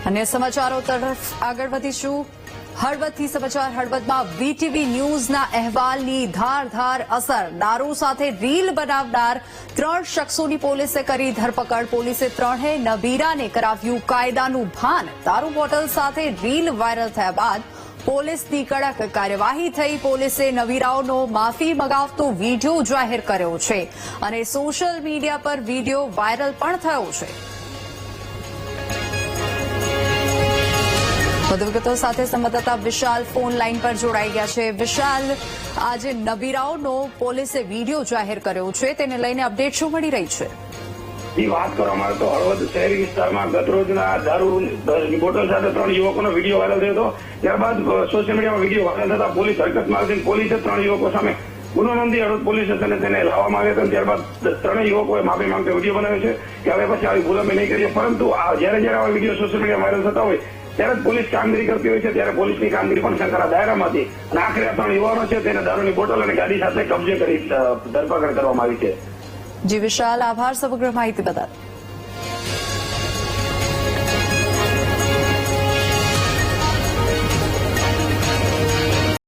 अन्य समाचारों तरफ आगळ વધીશું। હળવદથી સમાચાર। હળવદમાં વીટીવી ન્યૂઝના અહેવાલની ધારધાર અસર। દારૂ સાથે રીલ બનાવનાર 3 શખ્સોની પોલીસે કરી ધરપકડ। પોલીસે ત્રણેય નબીરાને કરાવ્યું કાયદાનું ભાન। દારૂ બોટલ સાથે રીલ વાયરલ થયા બાદ પોલીસની કડક કાર્યવાહી થઈ। પોલીસે નબીરાઓનો માફી મંગાવતો વીડિયો જાહેર કર્યો છે અને સોશિયલ મીડિયા પર વીડિયો વાયરલ પણ થયો છે। વધુ વિગતો સાથે સંવાદદાતા વિશાલ ફોન લાઈન પર જોડાઈ ગયા છે। વિશાલ, આજે નબીરાઓનો પોલીસે વીડિયો જાહેર કર્યો છે, તેને લઈને અપડેટ શું મળી રહી છે? વાત કરવામાં આવે તો હળવદ શહેરી વિસ્તારમાં ગતરોજના દારૂની બોટલ સાથે 3 યુવકોનો વિડીયો વાયરલ થયો હતો। ત્યારબાદ સોશિયલ મીડિયામાં વિડીયો વાયરલ થતા પોલીસ હરકતમાં આવી। પોલીસે 3 યુવકો સામે ગુનો નોંધી હળવદ પોલીસ સ્ટેશને તેને લાવવામાં આવ્યા હતા। ત્યારબાદ 3 યુવકોએ માફી માંગતો વિડીયો બનાવ્યો છે કે હવે પછી આવી ભૂલ અમે નહીં કરીએ। પરંતુ જ્યારે આવા વિડીયો સોશિયલ મીડિયામાં વાયરલ થતા હોય ત્યારે પોલીસ કામગીરી કરતી હોય છે, ત્યારે પોલીસની કામગીરી પણ શંકાના દાયરામાંથી અને આખરે 3 યુવાનો છે તેને દારૂની બોટલ અને ગાડી સાથે કબજે કરી ધરપકડ કરવામાં આવી છે। જી વિશાલ, આભાર સમગ્ર માહિતી બદલ।